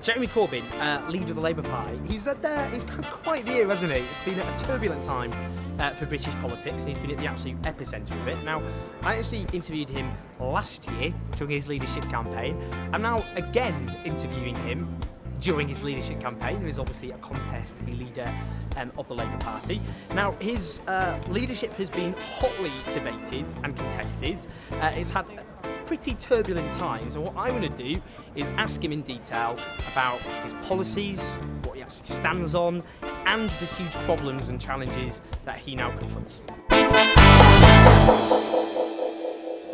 Jeremy Corbyn, leader of the Labour Party, he's had quite the year, hasn't he? It's been a turbulent time for British politics. He's been at the absolute epicentre of it. Now, I actually interviewed him last year during his leadership campaign. I'm now again interviewing him during his leadership campaign. There is obviously a contest to be leader of the Labour Party. Now, his leadership has been hotly debated and contested. It's had pretty turbulent times, and what I want to do is ask him in detail about his policies, what he actually stands on, and the huge problems and challenges that he now confronts.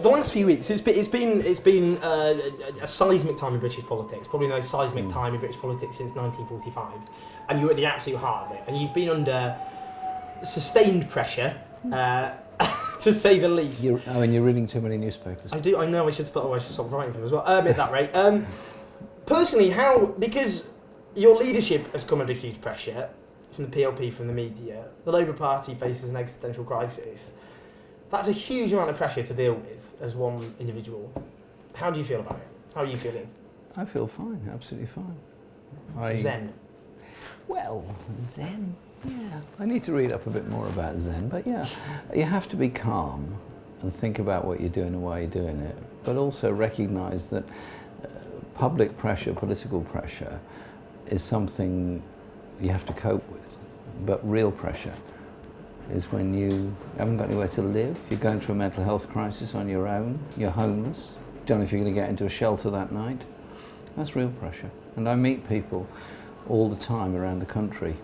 The last few weeks, it's been a seismic time in British politics, probably the most seismic time in British politics since 1945, and you're at the absolute heart of it, and you've been under sustained pressure, to say the least. You're reading too many newspapers. I do. I know. I should stop writing for them as well. At that rate, personally, because your leadership has come under huge pressure from the PLP, from the media, the Labour Party faces an existential crisis. That's a huge amount of pressure to deal with as one individual. How do you feel about it? How are you feeling? I feel fine, absolutely fine. Zen. Well, Zen. Yeah, I need to read up a bit more about Zen, but yeah, you have to be calm and think about what you're doing and why you're doing it, but also recognise that public pressure, political pressure, is something you have to cope with, but real pressure is when you haven't got anywhere to live, you're going through a mental health crisis on your own, you're homeless, don't know if you're going to get into a shelter that night. That's real pressure. And I meet people all the time around the country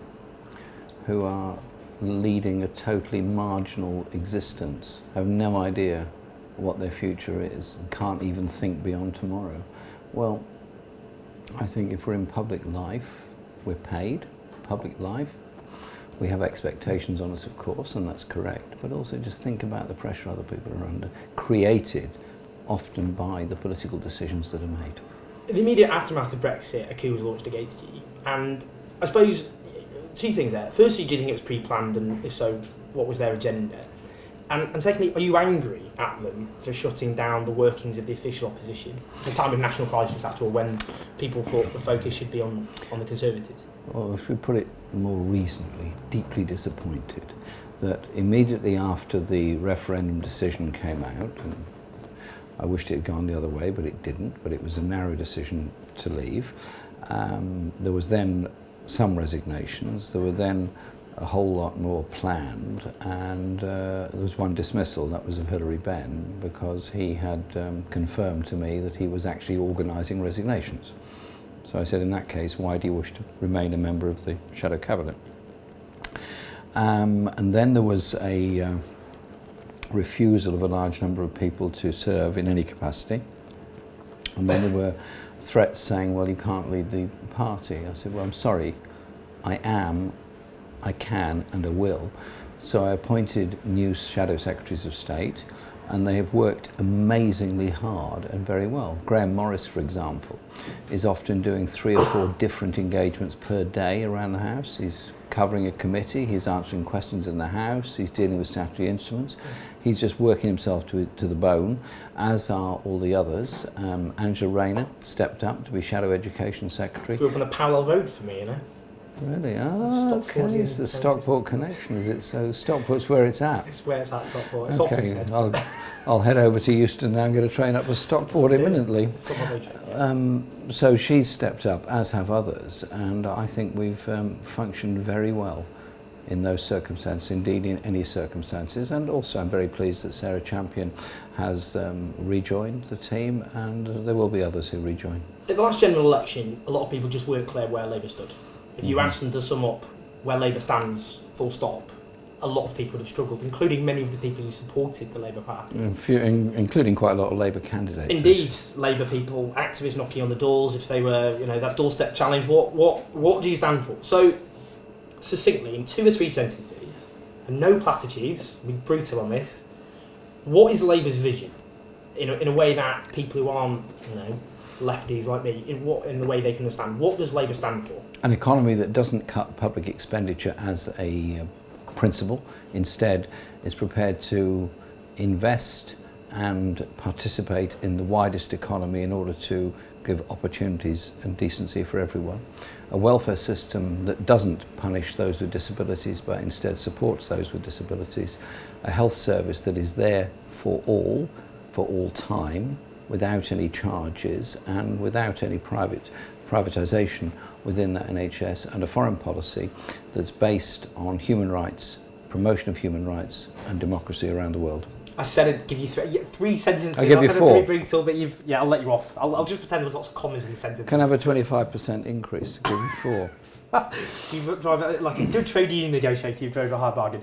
who are leading a totally marginal existence, have no idea what their future is, and can't even think beyond tomorrow. Well, I think if we're in public life, we're paid, public life, we have expectations on us, of course, and that's correct, but also just think about the pressure other people are under, created often by the political decisions that are made. In the immediate aftermath of Brexit, a coup was launched against you, and I suppose two things there. Firstly, do you think it was pre-planned, and if so, what was their agenda? And secondly, are you angry at them for shutting down the workings of the official opposition at a time of national crisis, after all, when people thought the focus should be on the Conservatives? Well, if we put it more reasonably, deeply disappointed that immediately after the referendum decision came out, and I wished it had gone the other way, but it didn't, but it was a narrow decision to leave, there was then some resignations, there were then a whole lot more planned, and there was one dismissal, that was of Hilary Benn, because he had confirmed to me that he was actually organising resignations. So I said, in that case, why do you wish to remain a member of the Shadow Cabinet? And then there was a refusal of a large number of people to serve in any capacity. And then there were threats saying, well, you can't lead the party. I said, well, I'm sorry, I can and I will. So I appointed new Shadow Secretaries of State, and they have worked amazingly hard and very well. Graham Morris, for example, is often doing 3 or 4 different engagements per day around the House. He's covering a committee, he's answering questions in the House, he's dealing with statutory instruments. He's just working himself to the bone, as are all the others. Angela Rayner stepped up to be Shadow Education Secretary. Grew up on a parallel road for me, you know. Really? Oh, okay. It's the Stockport connection, is it? So Stockport's where it's at? It's where it's at, Stockport. It's okay. I'll head over to Euston now and get a train up to Stockport imminently. So she's stepped up, as have others, and I think we've functioned very well in those circumstances, indeed in any circumstances. And also I'm very pleased that Sarah Champion has rejoined the team, and there will be others who rejoin. At the last general election, a lot of people just weren't clear where Labour stood. If you asked them to sum up where Labour stands, full stop, a lot of people have struggled, including many of the people who supported the Labour Party. Including quite a lot of Labour candidates. Indeed, Labour people, activists knocking on the doors, if they were, that doorstep challenge, what do you stand for? So, succinctly, in 2 or 3 sentences, and no platitudes, I'll be brutal on this, what is Labour's vision? In a way that people who aren't, lefties like me, in the way they can understand, what does Labour stand for? An economy that doesn't cut public expenditure as a principle, instead is prepared to invest and participate in the widest economy in order to give opportunities and decency for everyone, a welfare system that doesn't punish those with disabilities but instead supports those with disabilities, a health service that is there for all time, without any charges and without any privatisation within that NHS, and a foreign policy that's based on human rights, promotion of human rights and democracy around the world. I said I'd give you three sentences. I'll give you 4. It's brutal, but I'll let you off. I'll just pretend there was lots of commas in sentences. Can I have a 25% increase? Give you 4. You drive like a good trade union negotiator. You drove a hard bargain.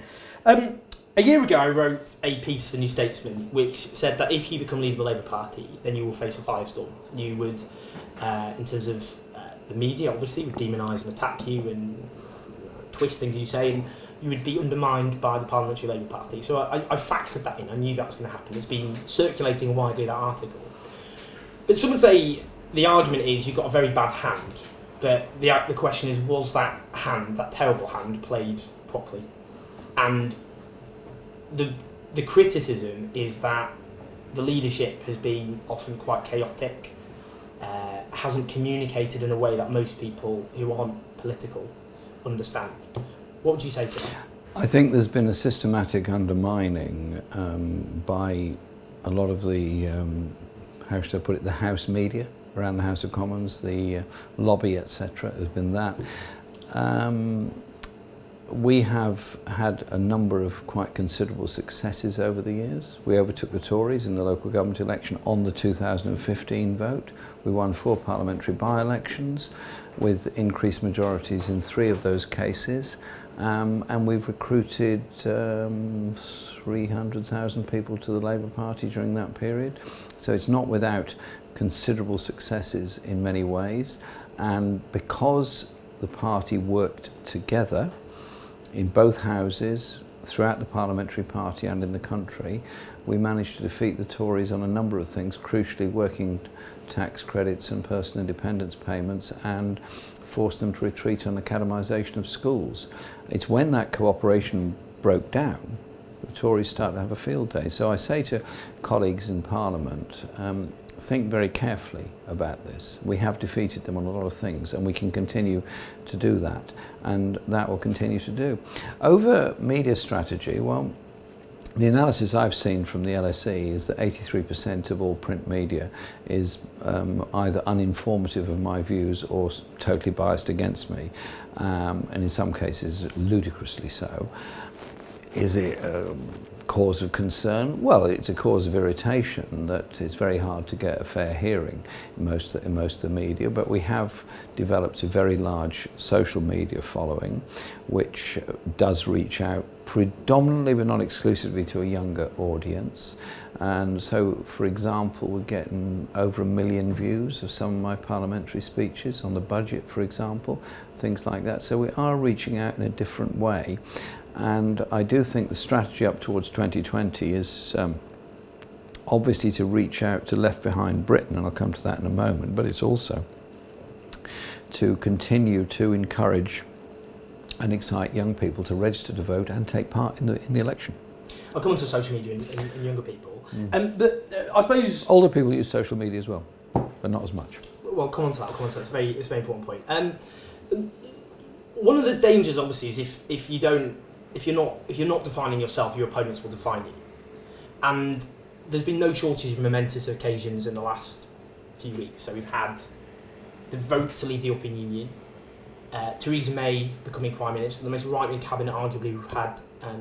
A year ago, I wrote a piece for the New Statesman which said that if you become leader of the Labour Party, then you will face a firestorm. You would, in terms of the media, obviously, would demonise and attack you and twist things you say, and you would be undermined by the Parliamentary Labour Party. So I factored that in. I knew that was going to happen. It's been circulating widely, that article. But some would say the argument is you've got a very bad hand. But the question is, was that hand, that terrible hand, played properly? And the criticism is that the leadership has been often quite chaotic, hasn't communicated in a way that most people who aren't political understand. What would you say to that? I think there's been a systematic undermining by a lot of the, how should I put it, the House media around the House of Commons, the lobby, etc. Has been that. We have had a number of quite considerable successes over the years. We overtook the Tories in the local government election on the 2015 vote. We won 4 parliamentary by-elections with increased majorities in 3 of those cases. And we've recruited 300,000 people to the Labour Party during that period. So it's not without considerable successes in many ways. And because the party worked together in both houses, throughout the parliamentary party and in the country, we managed to defeat the Tories on a number of things, crucially working tax credits and personal independence payments, and forced them to retreat on academisation of schools. It's when that cooperation broke down, the Tories started to have a field day. So I say to colleagues in Parliament, think very carefully about this. We have defeated them on a lot of things, and we can continue to do that, and that will continue to do. Over media strategy, well, the analysis I've seen from the LSE is that 83% of all print media is either uninformative of my views or totally biased against me, and in some cases ludicrously so. Is it a cause of concern? Well, it's a cause of irritation that it's very hard to get a fair hearing in most of the media, but we have developed a very large social media following which does reach out predominantly but not exclusively to a younger audience. And so, for example, we're getting over 1 million views of some of my parliamentary speeches on the budget, for example, things like that. So we are reaching out in a different way. And I do think the strategy up towards 2020 is obviously to reach out to Left Behind Britain, and I'll come to that in a moment, but it's also to continue to encourage and excite young people to register to vote and take part in the election. I'll come on to social media and younger people. But I suppose... Older people use social media as well, but not as much. Well, come on to that. It's a very important point. One of the dangers, obviously, is if you're not defining yourself, your opponents will define you. And there's been no shortage of momentous occasions in the last few weeks. So we've had the vote to leave the European Union, Theresa May becoming Prime Minister, the most right-wing cabinet arguably we've had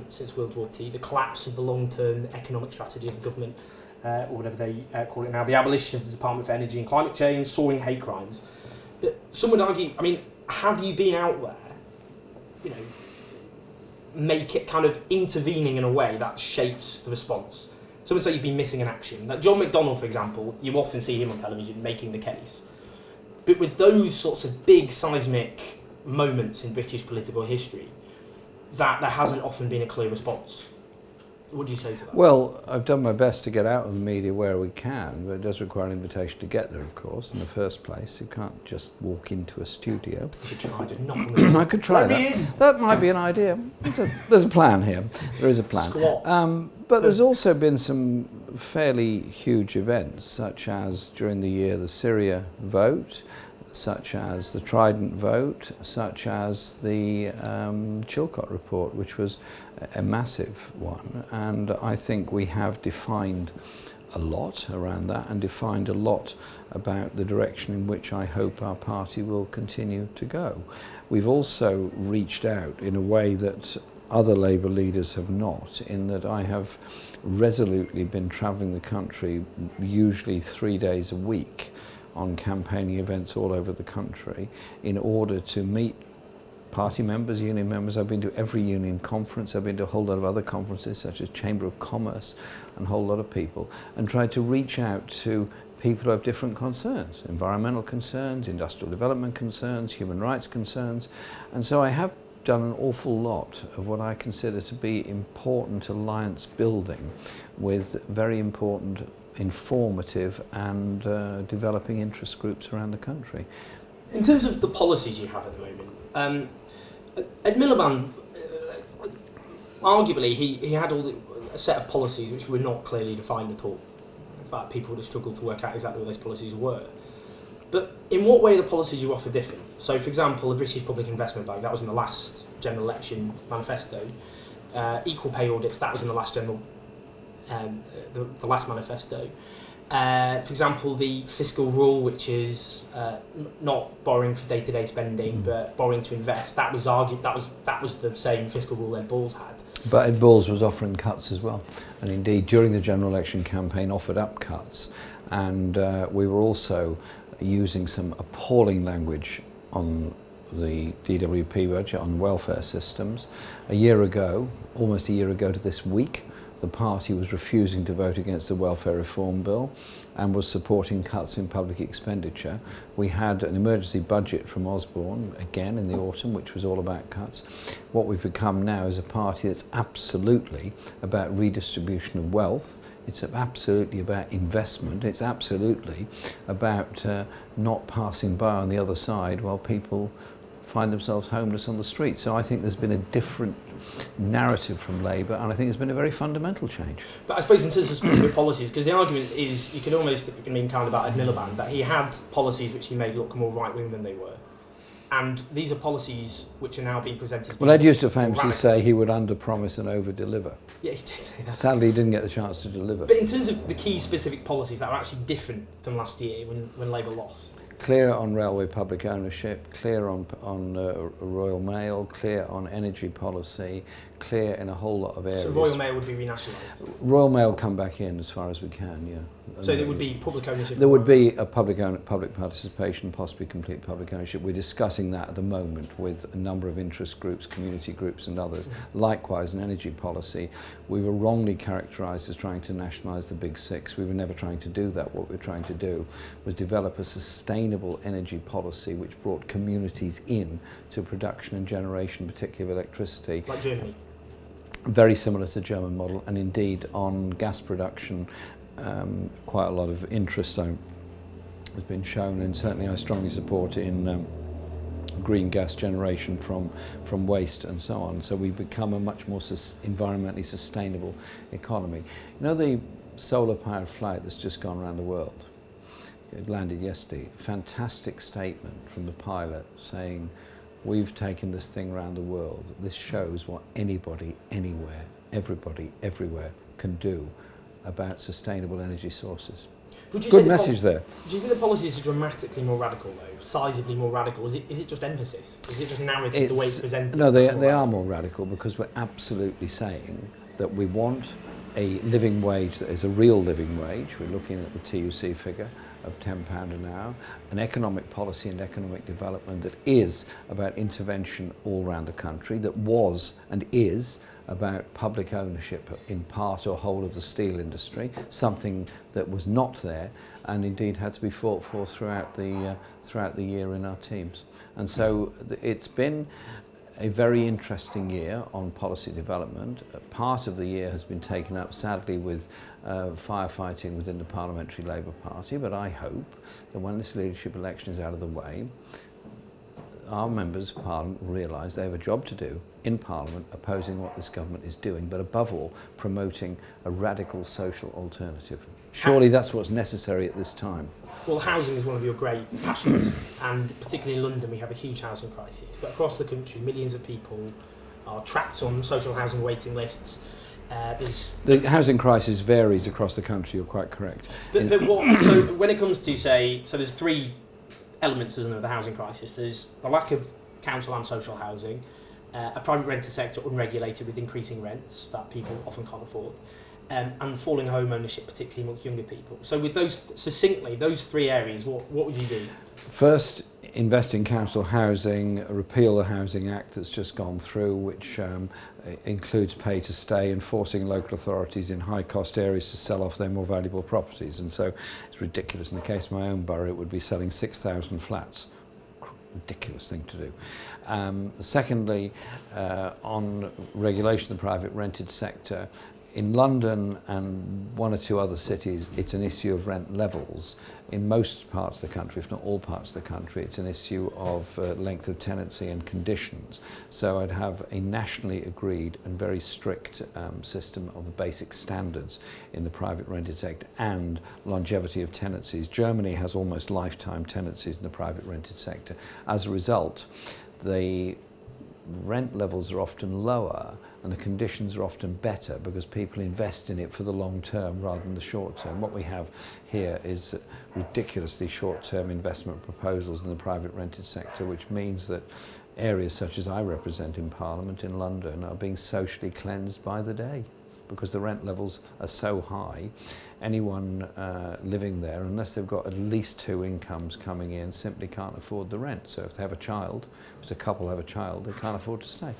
since World War II, the collapse of the long-term economic strategy of the government, or whatever they call it now, the abolition of the Department for Energy and Climate Change, soaring hate crimes. But some would argue, I mean, have you been out there, you know, make it kind of intervening in a way that shapes the response? Some would say you've been missing an action. Like John McDonnell, for example, you often see him on television making the case. But with those sorts of big seismic moments in British political history, that there hasn't often been a clear response. What do you say to that? Well, I've done my best to get out of the media where we can, but it does require an invitation to get there, of course, in the first place. You can't just walk into a studio. You should try to knock on the door. I could try that. That might be an idea. There's a plan here. There is a plan. Squat. But there's also been some fairly huge events, such as during the year the Syria vote, such as the Trident vote, such as the Chilcot report, which was a massive one. And I think we have defined a lot around that and defined a lot about the direction in which I hope our party will continue to go. We've also reached out in a way that other Labour leaders have not, in that I have resolutely been travelling the country usually 3 days a week on campaigning events all over the country in order to meet party members, union members. I've been to every union conference, I've been to a whole lot of other conferences such as Chamber of Commerce and a whole lot of people, and tried to reach out to people who have different concerns, environmental concerns, industrial development concerns, human rights concerns. And so I have done an awful lot of what I consider to be important alliance building with very important, informative and developing interest groups around the country. In terms of the policies you have at the moment, Ed Miliband, arguably he had a set of policies which were not clearly defined at all. In fact, people would have struggled to work out exactly what those policies were. But in what way are the policies you offer different? So, for example, the British Public Investment Bank, that was in the last general election manifesto. Equal pay audits, that was in the last the last manifesto. For example, the fiscal rule, which is not borrowing for day-to-day spending, but borrowing to invest. That was argued. That was the same fiscal rule Ed Balls had. But Ed Balls was offering cuts as well, and indeed during the general election campaign offered up cuts, and we were also using some appalling language on the DWP budget, on welfare systems. A year ago, almost a year ago to this week, the party was refusing to vote against the welfare reform bill and was supporting cuts in public expenditure. We had an emergency budget from Osborne, again in the autumn, which was all about cuts. What we've become now is a party that's absolutely about redistribution of wealth. It's absolutely about investment. It's absolutely about not passing by on the other side while people find themselves homeless on the street. So I think there's been a different narrative from Labour, and I think it's been a very fundamental change. But I suppose in terms of specific policies, because the argument is, you could almost mean kind of about Ed Miliband, that he had policies which he made look more right-wing than they were. And these are policies which are now being presented. Well, Ed used to famously say he would under-promise and over-deliver. Yeah, he did say that. Sadly, he didn't get the chance to deliver. But in terms of the key specific policies that are actually different than last year when Labour lost. Clear on railway public ownership, clear on Royal Mail, clear on energy policy, clear in a whole lot of areas. So Royal Mail would be renationalised? Royal Mail come back in as far as we can, yeah. So there would be public ownership? There would be a public participation, possibly complete public ownership. We're discussing that at the moment with a number of interest groups, community groups and others. Likewise, in energy policy, we were wrongly characterised as trying to nationalise the big six. We were never trying to do that. What we were trying to do was develop a sustainable energy policy which brought communities in to production and generation, particularly of electricity. Like Germany? Very similar to the German model, and indeed on gas production, quite a lot of interest has been shown, and certainly I strongly support it in green gas generation from waste and so on. So we've become a much more environmentally sustainable economy. You know, the solar-powered flight that's just gone around the world, it landed yesterday, fantastic statement from the pilot saying, we've taken this thing around the world. This shows what anybody, anywhere, everybody, everywhere can do about sustainable energy sources. Good message there. Do you think the policies are dramatically more radical, though? Sizably more radical? Is it just emphasis? Is it just narrative, the way it's presented? No, they are more radical because we're absolutely saying that we want a living wage that is a real living wage. We're looking at the TUC figure of £10 an hour, an economic policy and economic development that is about intervention all around the country, that was and is about public ownership in part or whole of the steel industry, something that was not there and indeed had to be fought for throughout the year in our teams. And so it's been a very interesting year on policy development. Part of the year has been taken up, sadly, with firefighting within the Parliamentary Labour Party, but I hope that when this leadership election is out of the way, our members of Parliament realise they have a job to do in Parliament opposing what this government is doing, but above all promoting a radical social alternative. Surely that's what's necessary at this time. Well, housing is one of your great passions, and particularly in London we have a huge housing crisis, but across the country millions of people are trapped on social housing waiting lists. The housing crisis varies across the country, you're quite correct. So when it comes to, there's three elements, isn't there, of the housing crisis. There's the lack of council and social housing, a private rented sector unregulated with increasing rents that people often can't afford, and falling home ownership, particularly amongst younger people. So with those three areas, what would you do? First, invest in council housing, repeal the Housing Act that's just gone through, which includes pay to stay and forcing local authorities in high cost areas to sell off their more valuable properties. And so it's ridiculous. In the case of my own borough, it would be selling 6,000 flats. Ridiculous thing to do. Secondly, on regulation of the private rented sector, in London and one or two other cities, it's an issue of rent levels. In most parts of the country, if not all parts of the country, it's an issue of length of tenancy and conditions. So I'd have a nationally agreed and very strict system of basic standards in the private rented sector and longevity of tenancies. Germany has almost lifetime tenancies in the private rented sector. As a result, the rent levels are often lower and the conditions are often better because people invest in it for the long term rather than the short term. What we have here is ridiculously short-term investment proposals in the private rented sector, which means that areas such as I represent in Parliament in London are being socially cleansed by the day because the rent levels are so high. Anyone living there, unless they've got at least two incomes coming in, simply can't afford the rent. So if they have a child, if a couple have a child, they can't afford to stay.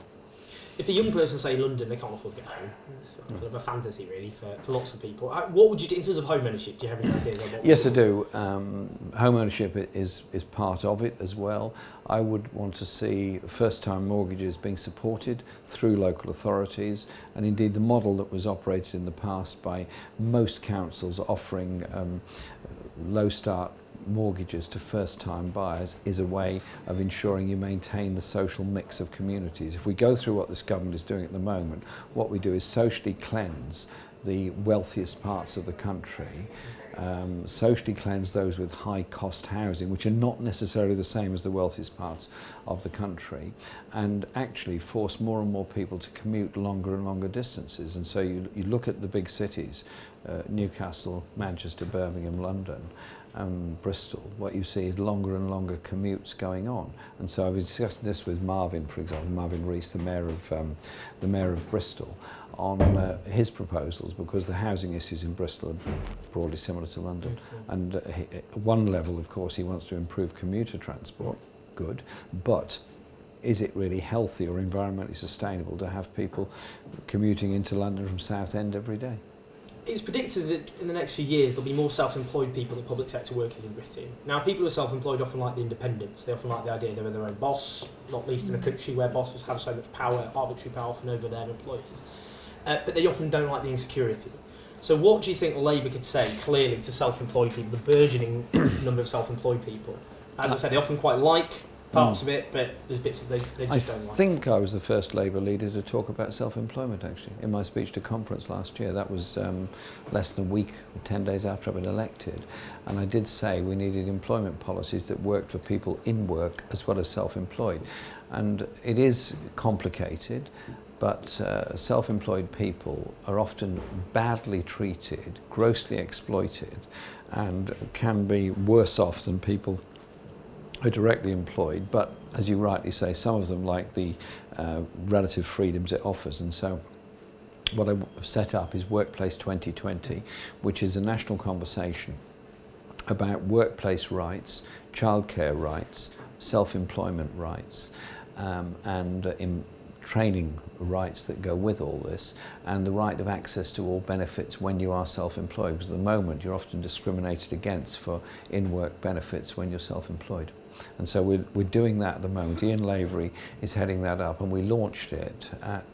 If a young person, say London, they can't afford to get home. It's sort of a fantasy really for lots of people. What would you do in terms of home ownership? Do you have any ideas on what? Yes, I do. Home ownership is part of it as well. I would want to see first-time mortgages being supported through local authorities, and indeed the model that was operated in the past by most councils offering low start mortgages to first-time buyers is a way of ensuring you maintain the social mix of communities. If we go through what this government is doing at the moment, what we do is socially cleanse the wealthiest parts of the country, socially cleanse those with high-cost housing, which are not necessarily the same as the wealthiest parts of the country, and actually force more and more people to commute longer and longer distances. And so you look at the big cities, Newcastle, Manchester, Birmingham, London, Bristol, what you see is longer and longer commutes going on. And so I was discussing this with Marvin, for example, Marvin Rees, the mayor of Bristol, on his proposals, because the housing issues in Bristol are broadly similar to London. And at one level, of course, he wants to improve commuter transport, good, but is it really healthy or environmentally sustainable to have people commuting into London from Southend every day? It's predicted that in the next few years there'll be more self-employed people than public sector workers in Britain. Now, people who are self-employed often like the independence. They often like the idea they're their own boss, not least in a country where bosses have so much power, arbitrary power often over their employers. But they often don't like the insecurity. So what do you think Labour could say clearly to self-employed people, the burgeoning number of self-employed people? As I said, they often quite like parts of it, but there's bits of they just don't like. I think I was the first Labour leader to talk about self-employment, actually, in my speech to conference last year. That was less than a week, 10 days after I'd been elected. And I did say we needed employment policies that worked for people in work as well as self-employed. And it is complicated, but self-employed people are often badly treated, grossly exploited, and can be worse off than people are directly employed, but as you rightly say, some of them like the relative freedoms it offers. And so what I've set up is Workplace 2020, which is a national conversation about workplace rights, childcare rights, self-employment rights, and in training rights that go with all this, and the right of access to all benefits when you are self-employed, because at the moment you're often discriminated against for in-work benefits when you're self-employed. And so we're doing that at the moment. Ian Lavery is heading that up, and we launched it at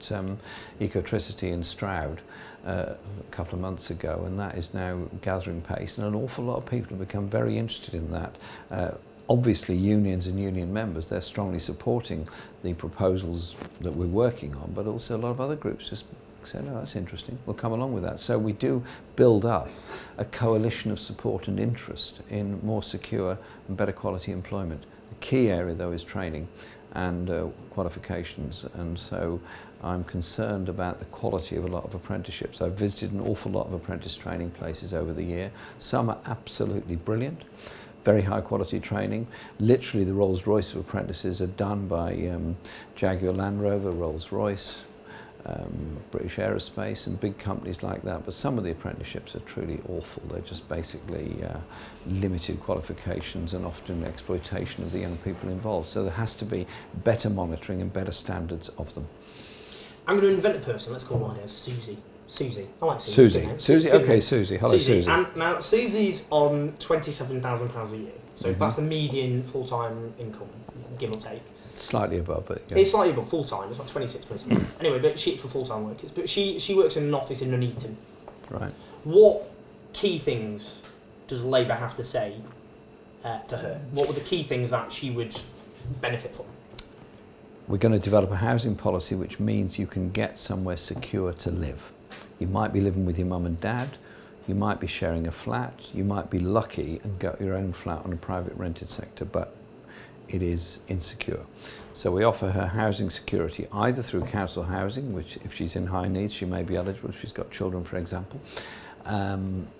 Ecotricity in Stroud a couple of months ago, and that is now gathering pace, and an awful lot of people have become very interested in that. Obviously, unions and union members, they're strongly supporting the proposals that we're working on, but also a lot of other groups just say, no, that's interesting, we'll come along with that. So we do build up a coalition of support and interest in more secure and better quality employment. The key area, though, is training and qualifications, and so I'm concerned about the quality of a lot of apprenticeships. I've visited an awful lot of apprentice training places over the year. Some are absolutely brilliant, very high quality training. Literally the Rolls-Royce of apprentices are done by Jaguar Land Rover, Rolls-Royce, British Aerospace and big companies like that, but some of the apprenticeships are truly awful. They're just basically limited qualifications and often exploitation of the young people involved. So there has to be better monitoring and better standards of them. I'm going to invent a person, let's call her Susie. Susie. I like Susie. Susie, okay, Susie. Hello, Susie. And now, Susie's on £27,000 a year. So that's the median full-time income, give or take. Slightly above, but yeah. It's slightly above full-time. It's like 26, 27. Anyway, but she for full-time workers. But she works in an office in Nuneaton. Right. What key things does Labour have to say to her? What were the key things that she would benefit from? We're going to develop a housing policy which means you can get somewhere secure to live. You might be living with your mum and dad, you might be sharing a flat, you might be lucky and get your own flat on a private rented sector, but it is insecure. So we offer her housing security either through council housing, which if she's in high needs she may be eligible if she's got children, for example.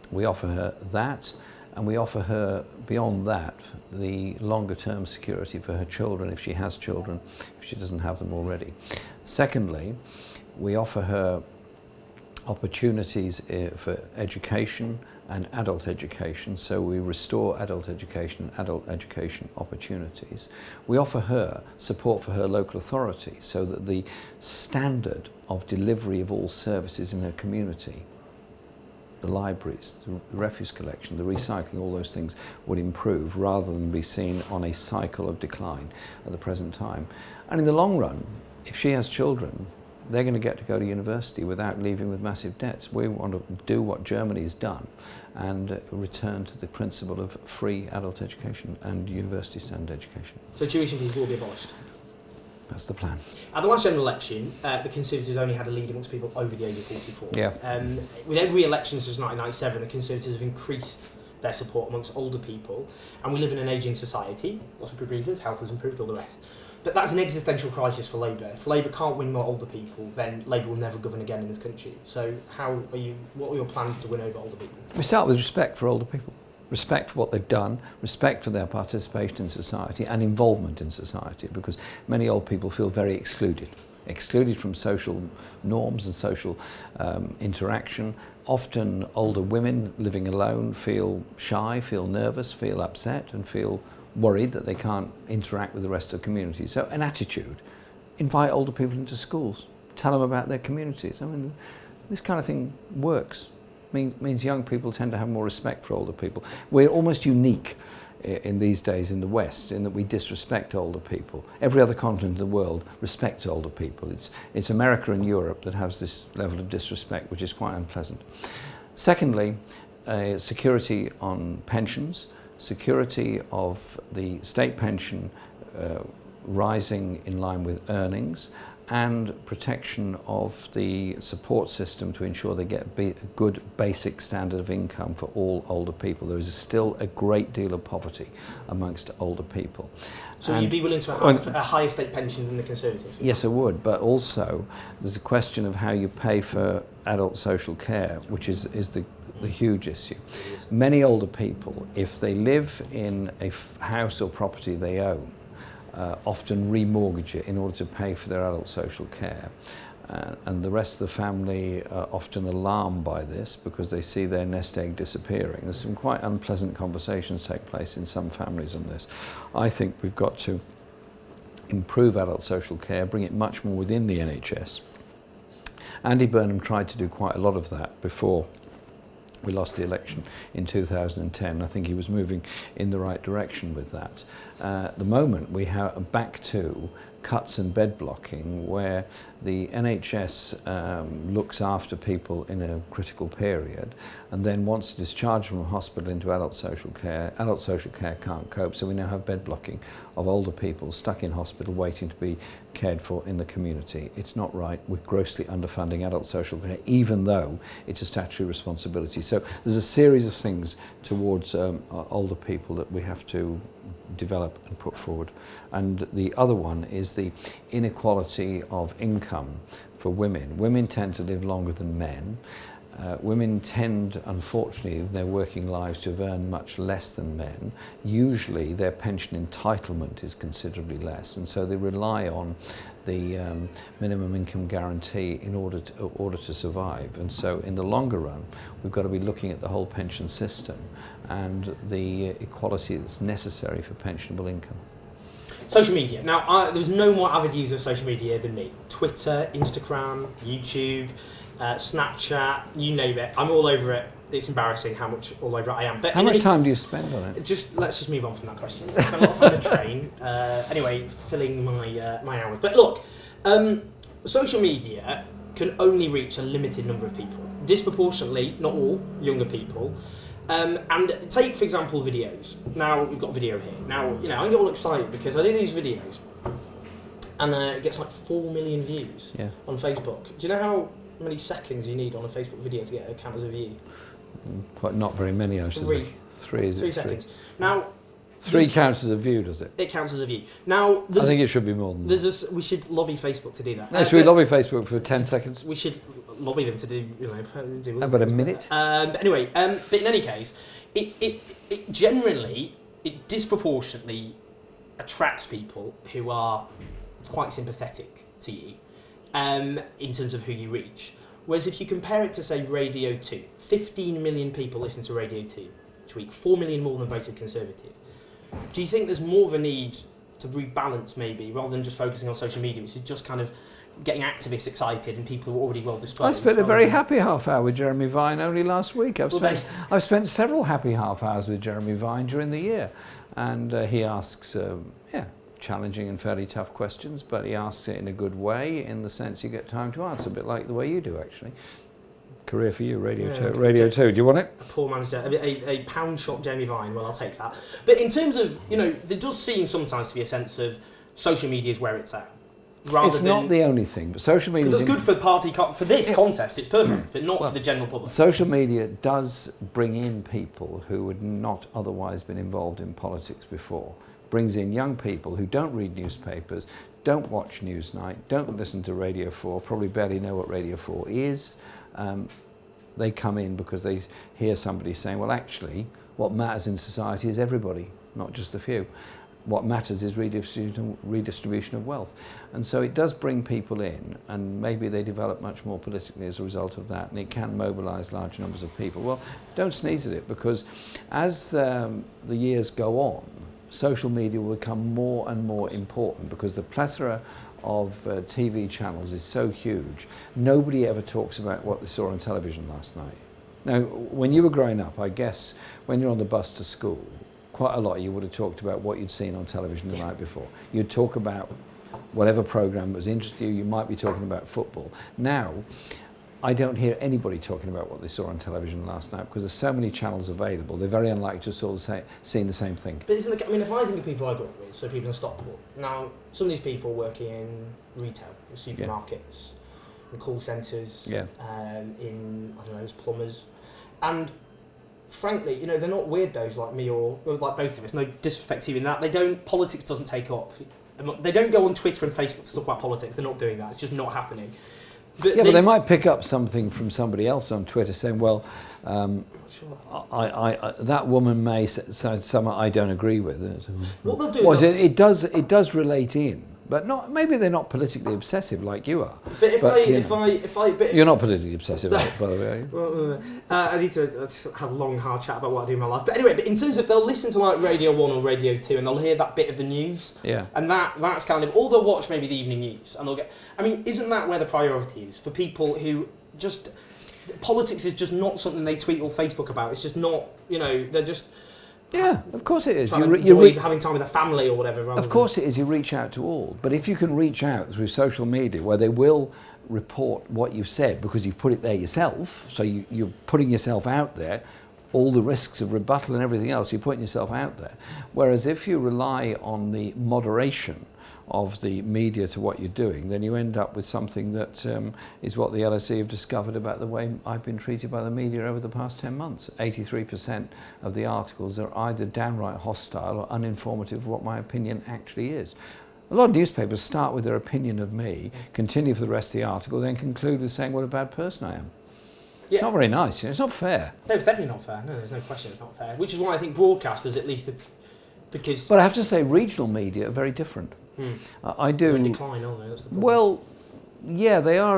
We offer her that, and we offer her beyond that the longer term security for her children if she has children, if she doesn't have them already. Secondly, we offer her opportunities for education and adult education, so we restore adult education opportunities. We offer her support for her local authority so that the standard of delivery of all services in her community, the libraries, the refuse collection, the recycling, all those things would improve rather than be seen on a cycle of decline at the present time. And in the long run, if she has children, they're going to get to go to university without leaving with massive debts. We want to do what Germany's done and return to the principle of free adult education and university standard education. So tuition fees will be abolished? That's the plan. At the last general election, the Conservatives only had a lead amongst people over the age of 44. Yeah. With every election since 1997, the Conservatives have increased their support amongst older people, and we live in an ageing society, lots of good reasons, health has improved, all the rest. But that's an existential crisis for Labour. If Labour can't win more older people, then Labour will never govern again in this country. So what are your plans to win over older people? We start with respect for older people. Respect for what they've done, respect for their participation in society and involvement in society, because many old people feel very excluded from social norms and social interaction. Often older women living alone feel shy, feel nervous, feel upset and feel worried that they can't interact with the rest of the community. So an attitude, invite older people into schools, tell them about their communities. I mean, this kind of thing works. Means young people tend to have more respect for older people. We're almost unique in these days in the West in that we disrespect older people. Every other continent in the world respects older people. It's America and Europe that has this level of disrespect, which is quite unpleasant. Secondly, security on pensions, security of the state pension rising in line with earnings, and protection of the support system to ensure they get a good basic standard of income for all older people. There is still a great deal of poverty amongst older people. So you'd be willing to have a higher state pension than the Conservatives? Yes, I would, but also there's a question of how you pay for adult social care, which is the huge issue. Many older people, if they live in a house or property they own, often remortgage it in order to pay for their adult social care. And the rest of the family are often alarmed by this because they see their nest egg disappearing. There's some quite unpleasant conversations take place in some families on this. I think we've got to improve adult social care, bring it much more within the NHS. Andy Burnham tried to do quite a lot of that before we lost the election in 2010. I think he was moving in the right direction with that. At the moment, we have back to cuts and bed blocking, where the NHS looks after people in a critical period, and then once discharged from hospital into adult social care can't cope, so we now have bed blocking of older people stuck in hospital waiting to be cared for in the community. It's not right. We're grossly underfunding adult social care, even though it's a statutory responsibility. So there's a series of things towards older people that we have to develop and put forward. And the other one is the inequality of income for women. Women tend to live longer than men. Women tend, unfortunately, in their working lives to have earned much less than men. Usually their pension entitlement is considerably less, and so they rely on the minimum income guarantee in order to survive. And so in the longer run, we've got to be looking at the whole pension system and the equality that's necessary for pensionable income. Social media. Now, there's no more avid user of social media than me. Twitter, Instagram, YouTube, Snapchat, you name it. I'm all over it. It's embarrassing how much all over it I am. But how much time do you spend on it? Let's just move on from that question. I spend a lot of time on the train. Anyway, filling my hours. But look, social media can only reach a limited number of people. Disproportionately, not all, younger people. And take, for example, videos. Now, we've got a video here. Now, I get all excited because I do these videos and it gets like 4 million views on Facebook. Do you know how many seconds you need on a Facebook video to get a count as a view? Quite not very many, I should think. Three seconds. Now, three counts as a view, does it? It counts as a view. Now, I think it should be more than that. We should lobby Facebook to do that. No, should we lobby Facebook for 10 seconds? We should lobby them to do, How about a minute? But anyway, but in any case, it generally, it disproportionately attracts people who are quite sympathetic to you in terms of who you reach. Whereas if you compare it to, say, Radio 2, 15 million people listen to Radio 2 each week, 4 million more than voted Conservative. Do you think there's more of a need to rebalance, maybe, rather than just focusing on social media, which is just kind of getting activists excited and people who are already well disposed? I spent a very happy half hour with Jeremy Vine only last week. I've spent several happy half hours with Jeremy Vine during the year, and he asks challenging and fairly tough questions, but he asks it in a good way, in the sense you get time to answer, a bit like the way you do, actually. Career for you, Radio 2. Radio 2, do you want it? A poor man's a pound shop Jeremy Vine, well, I'll take that. But in terms of, there does seem sometimes to be a sense of social media is where it's at. It's not the only thing, but social media... Because it's good for this contest, it's perfect, but not for the general public. Social media does bring in people who would not otherwise been involved in politics before. Brings in young people who don't read newspapers, don't watch Newsnight, don't listen to Radio 4, probably barely know what Radio 4 is. They come in because they hear somebody saying, well, actually, what matters in society is everybody, not just a few. What matters is redistribution of wealth. And so it does bring people in, and maybe they develop much more politically as a result of that, and it can mobilise large numbers of people. Well, don't sneeze at it, because as the years go on, social media will become more and more important, because the plethora of TV channels is so huge. Nobody ever talks about what they saw on television last night. Now, when you were growing up, I guess, when you're on the bus to school, quite a lot you would have talked about what you'd seen on television the night before. You'd talk about whatever programme was interesting you. You might be talking about football. Now, I don't hear anybody talking about what they saw on television last night, because there's so many channels available. They're very unlikely to sort of seen the same thing. But if I think of people I grew up with, so people in Stockport, now some of these people work in retail, in supermarkets, in call centres, in, I don't know, as plumbers, and frankly, they're not weirdos like me or like both of us. No disrespect to you in that. Politics doesn't take up. They don't go on Twitter and Facebook to talk about politics. They're not doing that. It's just not happening. But they might pick up something from somebody else on Twitter saying, well, that woman may say something I don't agree with. What they'll do is it does relate in, but not. Maybe they're not politically obsessive like you are. But if you're not politically obsessive, by the way, are you? Well, I need to have a long, hard chat about what I do in my life. But anyway, in terms of, they'll listen to like Radio 1 or Radio 2 and they'll hear that bit of the news. Yeah. And that's kind of, or they'll watch maybe the evening news and they'll get, isn't that where the priority is for people who just, politics is just not something they tweet or Facebook about. It's just not, they're just, Yeah, of course it is. Having time with a family or whatever. Of course it is. You reach out to all. But if you can reach out through social media where they will report what you've said because you've put it there yourself, so you're putting yourself out there, all the risks of rebuttal and everything else, you're putting yourself out there. Whereas if you rely on the moderation of the media to what you're doing, then you end up with something that is what the LSE have discovered about the way I've been treated by the media over the past 10 months. 83% of the articles are either downright hostile or uninformative of what my opinion actually is. A lot of newspapers start with their opinion of me, continue for the rest of the article, then conclude with saying what a bad person I am. Yeah. It's not very nice, it's not fair. No, it's definitely not fair. No, there's no question it's not fair. Which is why I think broadcasters, at least, it's because... But I have to say, regional media are very different. I do... They're in decline, aren't they? That's the problem. Well, yeah, they are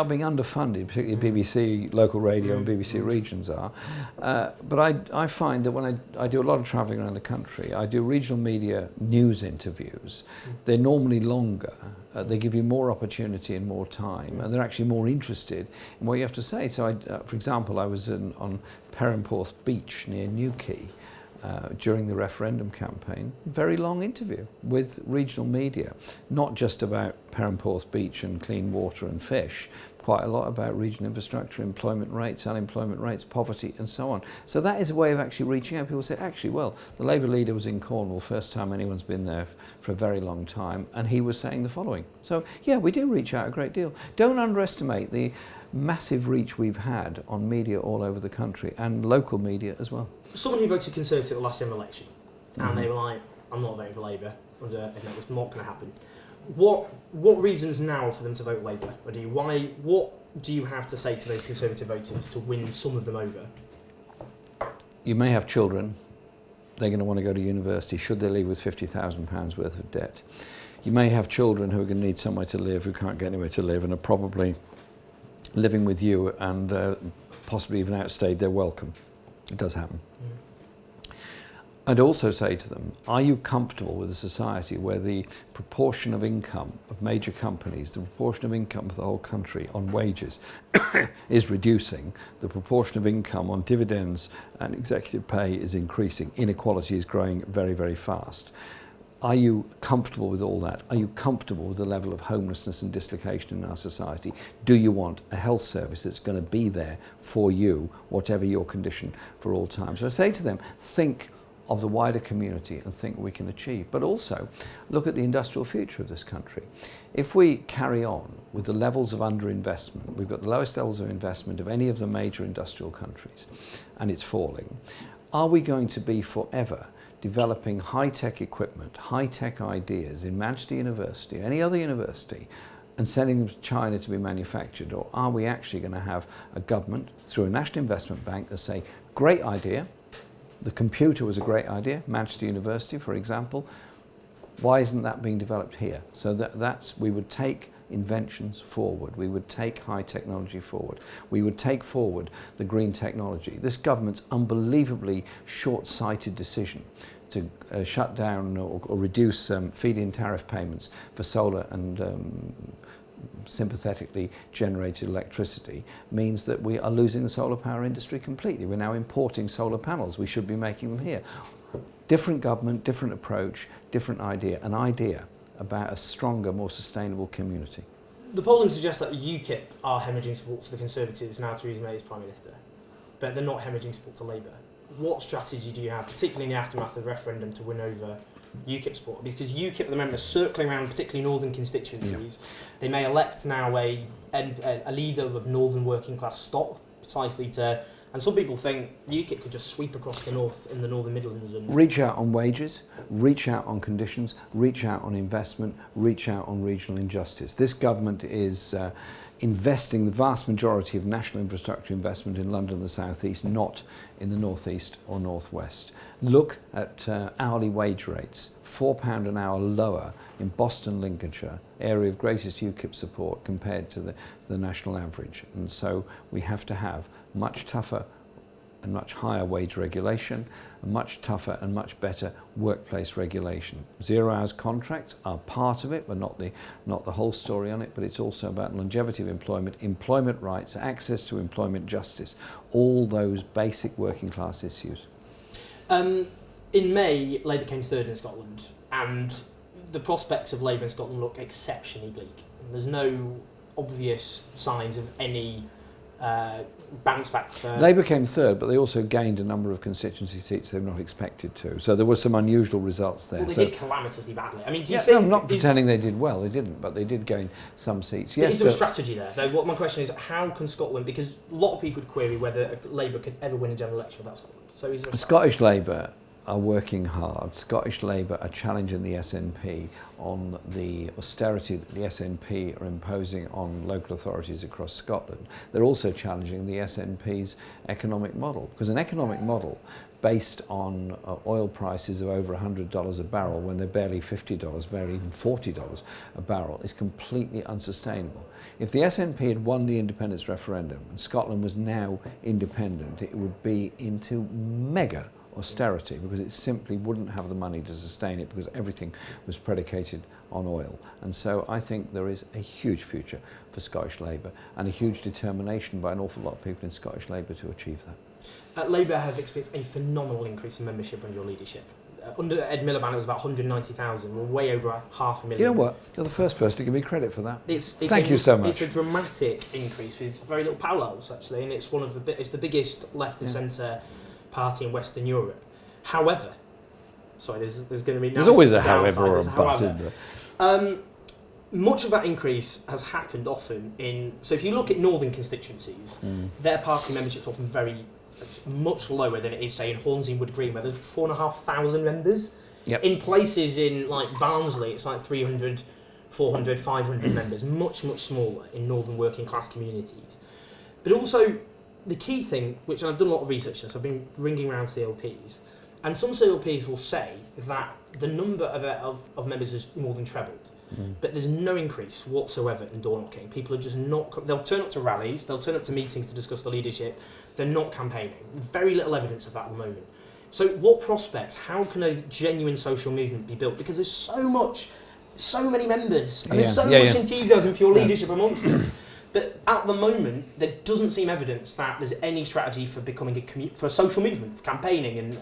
being underfunded, particularly BBC local radio and BBC regions are. But I find that when I do a lot of travelling around the country, I do regional media news interviews. They're normally longer. They give you more opportunity and more time, and they're actually more interested in what you have to say. So, for example, I was on Perranporth Beach near Newquay during the referendum campaign. Very long interview with regional media, not just about Perranporth Beach and clean water and fish, quite a lot about regional infrastructure, employment rates, unemployment rates, poverty and so on. So that is a way of actually reaching out. People say, actually, well, the Labour leader was in Cornwall, first time anyone's been there for a very long time, and he was saying the following. So yeah, we do reach out a great deal. Don't underestimate the massive reach we've had on media all over the country and local media as well. Someone who voted Conservative at the last general election, and they were like, I'm not voting for Labour, and it's not going to happen. What reasons now for them to vote Labour? What do you have to say to those Conservative voters to win some of them over? You may have children. They're going to want to go to university should they leave with £50,000 worth of debt. You may have children who are going to need somewhere to live, who can't get anywhere to live, and are probably living with you and possibly even outstayed their welcome. It does happen. I'd also say to them, are you comfortable with a society where the proportion of income of major companies, the proportion of income of the whole country on wages is reducing, the proportion of income on dividends and executive pay is increasing, inequality is growing very, very fast? Are you comfortable with all that? Are you comfortable with the level of homelessness and dislocation in our society? Do you want a health service that's going to be there for you, whatever your condition, for all time? So I say to them, think of the wider community and think we can achieve. But also look at the industrial future of this country. If we carry on with the levels of underinvestment, we've got the lowest levels of investment of any of the major industrial countries, and it's falling, are we going to be forever developing high-tech equipment, high-tech ideas in Manchester University, any other university, and sending them to China to be manufactured? Or are we actually going to have a government through a national investment bank that say, great idea, the computer was a great idea, Manchester University, for example. Why isn't that being developed here? So we would take inventions forward. We would take high technology forward. We would take forward the green technology. This government's unbelievably short-sighted decision to shut down or reduce feed-in tariff payments for solar and sympathetically generated electricity means that we are losing the solar power industry completely. We're now importing solar panels. We should be making them here. Different government, different approach, different idea. An idea about a stronger, more sustainable community. The polling suggests that UKIP are hemorrhaging support to the Conservatives now Theresa May is Prime Minister, but they're not hemorrhaging support to Labour. What strategy do you have, particularly in the aftermath of the referendum, to win over UKIP support? Because UKIP at the moment are circling around particularly northern constituencies. Yeah. They may elect now a leader of northern working class stock precisely to, and some people think UKIP could just sweep across the north in the northern Midlands. And reach out on wages, reach out on conditions, reach out on investment, reach out on regional injustice. This government is investing the vast majority of national infrastructure investment in London and the South East, not in the North East or North West. Look at hourly wage rates, £4 an hour lower in Boston, Lincolnshire, area of greatest UKIP support compared to the national average. And so we have to have much tougher and much higher wage regulation, and much tougher and much better workplace regulation. 0 hours contracts are part of it, but not the whole story on it, but it's also about longevity of employment, employment rights, access to employment justice, all those basic working class issues. In May, Labour came third in Scotland, and the prospects of Labour in Scotland look exceptionally bleak. There's no obvious signs of any bounce back for... Labour came third, but they also gained a number of constituency seats they've not expected to. So there were some unusual results there. Well, they did calamitously badly. I mean, do you no, think... I'm not pretending they did well, they didn't, but they did gain some seats. Yes, is there a strategy there? Though, what my question is, how can Scotland... Because a lot of people would query whether Labour could ever win a general election without Scotland. So is there a Scottish Labour are working hard. Scottish Labour are challenging the SNP on the austerity that the SNP are imposing on local authorities across Scotland. They're also challenging the SNP's economic model, because an economic model based on oil prices of over $100 a barrel when they're barely $50, barely even $40 a barrel is completely unsustainable. If the SNP had won the independence referendum and Scotland was now independent, it would be into mega austerity, because it simply wouldn't have the money to sustain it, because everything was predicated on oil. And so I think there is a huge future for Scottish Labour and a huge determination by an awful lot of people in Scottish Labour to achieve that. Labour have experienced a phenomenal increase in membership under your leadership. Under Ed Miliband, it was about 190,000. We're way over 500,000. You know what? You're the first person to give me credit for that. Thank you so much. It's a dramatic increase with very little parallels, actually, and it's it's the biggest left of centre party in Western Europe. However, sorry, there's going to be... There's always a however or a but, isn't there? Much of that increase has happened often in... So if you look at northern constituencies, their party membership's often much lower than it is, say, in Hornsey and Wood Green, where there's 4,500 members. Yep. In places in, like, Barnsley, it's like 300, 400, 500 members, much, much smaller in northern working class communities. But also, the key thing, which I've done a lot of research on, so I've been ringing around CLPs, and some CLPs will say that the number of members has more than trebled, but there's no increase whatsoever in door knocking. People are just not... They'll turn up to rallies, they'll turn up to meetings to discuss the leadership, they're not campaigning. Very little evidence of that at the moment. So what prospects, how can a genuine social movement be built? Because there's so many members, and there's so much enthusiasm for your leadership amongst them. But at the moment, there doesn't seem evidence that there's any strategy for becoming for a social movement, for campaigning, and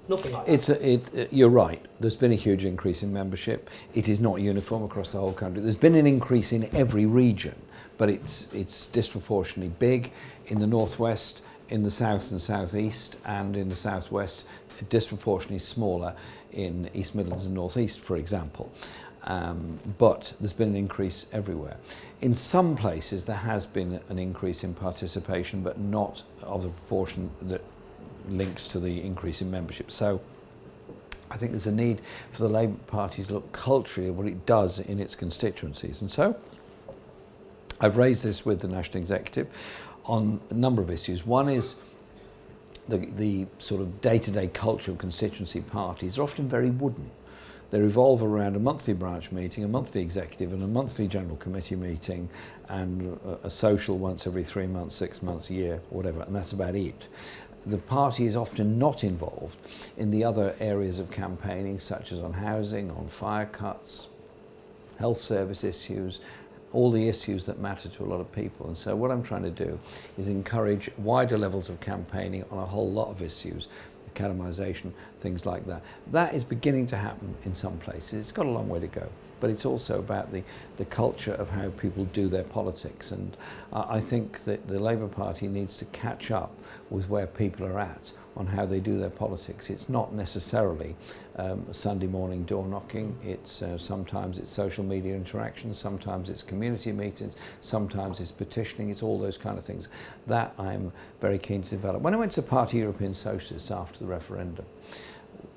nothing like that. You're right. There's been a huge increase in membership. It is not uniform across the whole country. There's been an increase in every region, but it's disproportionately big in the northwest, in the south and southeast, and in the southwest, disproportionately smaller in East Midlands and northeast, for example. But there's been an increase everywhere. In some places there has been an increase in participation, but not of the proportion that links to the increase in membership. So I think there's a need for the Labour Party to look culturally at what it does in its constituencies. And so I've raised this with the National Executive on a number of issues. One is the sort of day-to-day culture of constituency parties are often very wooden. They revolve around a monthly branch meeting, a monthly executive and a monthly general committee meeting, and a social once every 3 months, 6 months, a year, whatever, and that's about it. The party is often not involved in the other areas of campaigning, such as on housing, on fire cuts, health service issues, all the issues that matter to a lot of people. And so what I'm trying to do is encourage wider levels of campaigning on a whole lot of issues, academisation, things like that. That is beginning to happen in some places. It's got a long way to go, but it's also about the culture of how people do their politics. And I think that the Labour Party needs to catch up with where people are at on how they do their politics. It's not necessarily Sunday morning door knocking. It's sometimes it's social media interactions, sometimes it's community meetings, sometimes it's petitioning. It's all those kind of things that I'm very keen to develop. When I went to the Party European Socialists after the referendum,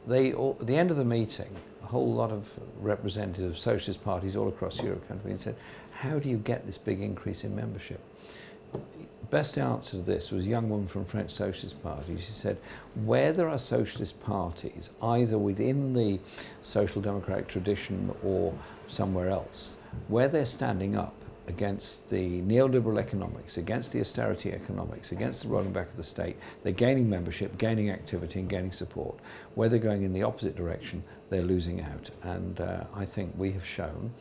at the end of the meeting, a whole lot of representatives of socialist parties all across Europe came to me and said, how do you get this big increase in membership? Best answer to this was a young woman from French Socialist Party. She said, where there are socialist parties, either within the social democratic tradition or somewhere else, where they're standing up against the neoliberal economics, against the austerity economics, against the rolling back of the state, they're gaining membership, gaining activity and gaining support. Where they're going in the opposite direction, they're losing out. And I think we have shown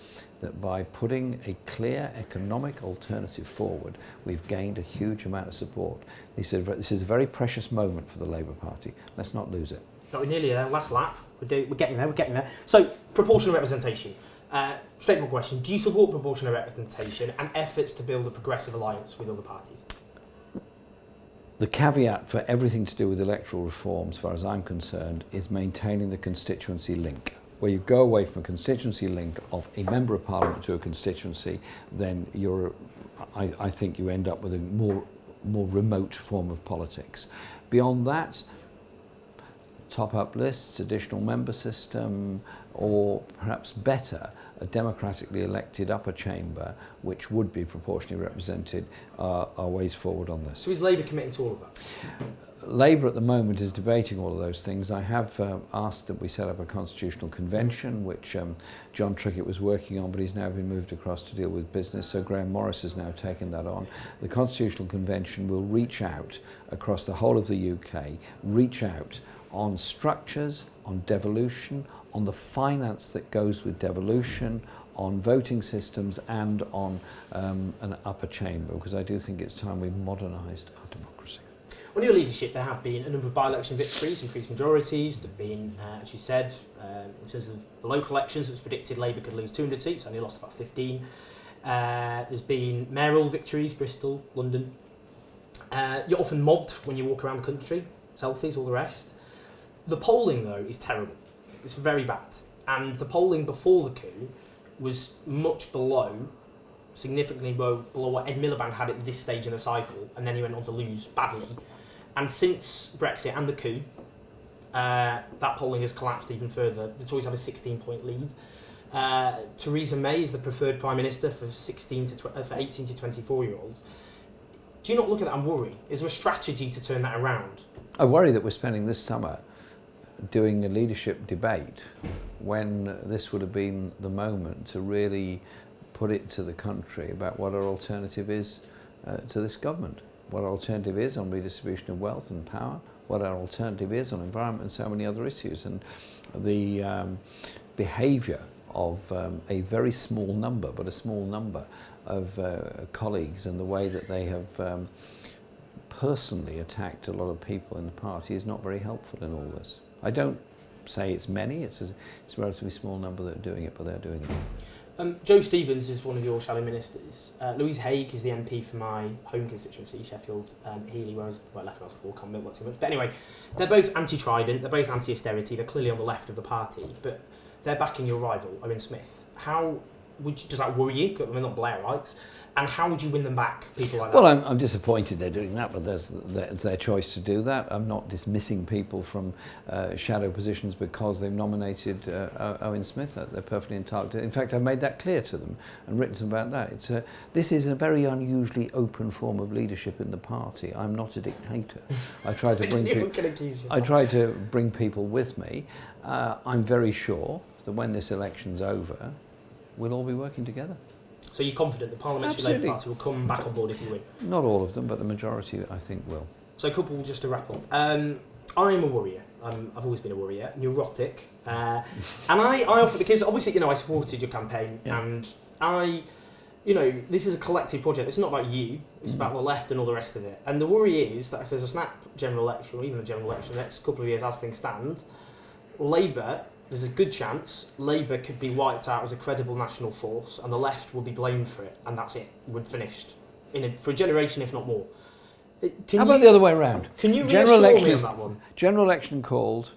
that by putting a clear economic alternative forward, we've gained a huge amount of support. This is a very precious moment for the Labour Party. Let's not lose it. Got nearly there, last lap. We're getting there. So, proportional representation. Straightforward question. Do you support proportional representation and efforts to build a progressive alliance with other parties? The caveat for everything to do with electoral reform, as far as I'm concerned, is maintaining the constituency link. Where you go away from a constituency link of a member of parliament to a constituency, then I think you end up with a more remote form of politics. Beyond that, top-up lists, additional member system, or perhaps better, a democratically elected upper chamber which would be proportionally represented are ways forward on this. So is Labour committing to all of that? Labour at the moment is debating all of those things. I have asked that we set up a constitutional convention, which John Trickett was working on, but he's now been moved across to deal with business, so Graham Morris has now taken that on. The constitutional convention will reach out across the whole of the UK, reach out on structures, on devolution, on the finance that goes with devolution, on voting systems, and on an upper chamber, because I do think it's time we modernised our democracy. Under your leadership, there have been a number of by-election victories, increased majorities. There have been, as you said, in terms of the local elections, it was predicted Labour could lose 200 seats, only lost about 15. There's been mayoral victories, Bristol, London. You're often mobbed when you walk around the country, selfies, all the rest. The polling, though, is terrible. It's very bad. And the polling before the coup was much below, significantly below what Ed Miliband had at this stage in the cycle, and then he went on to lose badly. And since Brexit and the coup, that polling has collapsed even further. The Tories have a 16-point lead. Theresa May is the preferred Prime Minister for 18 to 24-year-olds. Do you not look at that and worry? Is there a strategy to turn that around? I worry that we're spending this summer doing a leadership debate when this would have been the moment to really put it to the country about what our alternative is to this government, what our alternative is on redistribution of wealth and power, what our alternative is on environment and so many other issues. And the behaviour of a very small number, but a small number of colleagues, and the way that they have personally attacked a lot of people in the party is not very helpful in all this. I don't say it's many, it's a relatively small number that are doing it, but they're doing it. Joe Stevens is one of your shadow ministers. Louise Haigh is the MP for my home constituency, Sheffield Heeley, whereas left when I was 4, can't remember too much. But anyway, they're both anti-Trident, they're both anti-austerity, they're clearly on the left of the party, but they're backing your rival, Owen Smith. Does that worry you? I mean, not Blairites. And how would you win them back, people like that? Well, I'm disappointed they're doing that, but it's their choice to do that. I'm not dismissing people from shadow positions because they've nominated Owen Smith. They're perfectly entitled to it. In fact, I've made that clear to them and written to them about that. This is a very unusually open form of leadership in the party. I'm not a dictator. I try to bring bring people with me. I'm very sure that when this election's over, we'll all be working together. So you're confident the Parliamentary Labour Party will come back on board if you win? Not all of them, but the majority, I think, will. So a couple just to wrap up. I'm a worrier. I've always been a worrier, neurotic. And I often, because obviously, I supported your campaign, yeah. And this is a collective project. It's not about you, it's about the left and all the rest of it. And the worry is that if there's a snap general election, or even a general election the next couple of years as things stand, Labour, there's a good chance Labour could be wiped out as a credible national force, and the left will be blamed for it, and that's it. We're finished for a generation, if not more. How about the other way around? Can you reassure me on that one? General election called.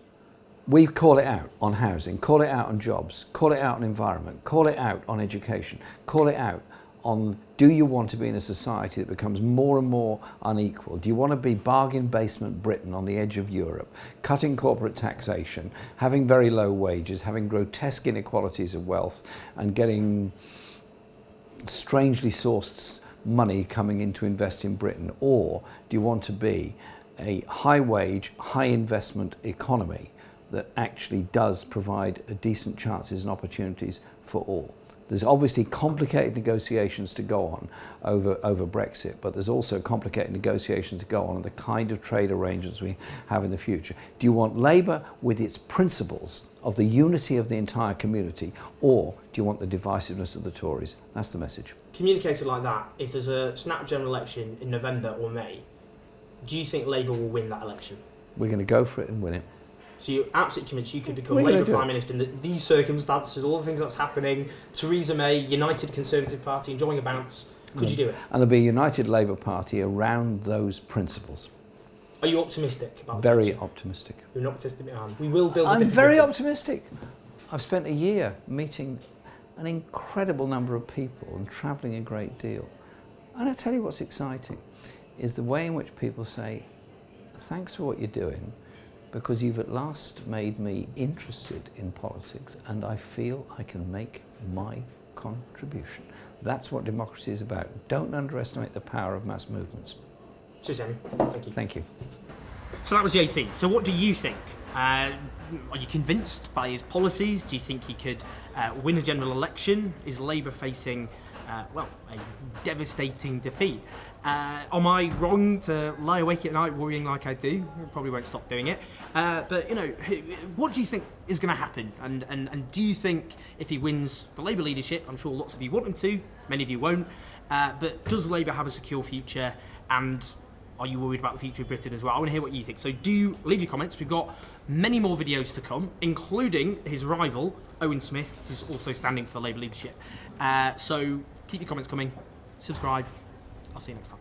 We call it out on housing, call it out on jobs, call it out on environment, call it out on education, call it out on, do you want to be in a society that becomes more and more unequal? Do you want to be bargain basement Britain on the edge of Europe, cutting corporate taxation, having very low wages, having grotesque inequalities of wealth, and getting strangely sourced money coming in to invest in Britain? Or do you want to be a high wage, high investment economy that actually does provide decent chances and opportunities for all? There's obviously complicated negotiations to go on over Brexit, but there's also complicated negotiations to go on the kind of trade arrangements we have in the future. Do you want Labour with its principles of the unity of the entire community, or do you want the divisiveness of the Tories? That's the message. Communicated like that, if there's a snap general election in November or May, do you think Labour will win that election? We're going to go for it and win it. So you're absolutely convinced you could become We're gonna Labour do Prime it. Minister in these circumstances, all the things that's happening, Theresa May, United Conservative Party enjoying a bounce. Could you do it? And there'll be a united Labour Party around those principles. Are you optimistic about the Very future? optimistic. You're an optimistic man. We will build a I'm different very Britain. optimistic. I've spent a year meeting an incredible number of people and travelling a great deal. And I tell you what's exciting is the way in which people say, thanks for what you're doing, because you've at last made me interested in politics and I feel I can make my contribution. That's what democracy is about. Don't underestimate the power of mass movements. Cheers, Jeremy. Thank you. Thank you. So that was JC. So what do you think? Are you convinced by his policies? Do you think he could win a general election? Is Labour facing, a devastating defeat? Am I wrong to lie awake at night worrying like I do? I probably won't stop doing it. But, what do you think is going to happen? And do you think if he wins the Labour leadership, I'm sure lots of you want him to, many of you won't, but does Labour have a secure future? And are you worried about the future of Britain as well? I want to hear what you think. So do leave your comments. We've got many more videos to come, including his rival, Owen Smith, who's also standing for Labour leadership. So keep your comments coming. Subscribe. I'll see you next time.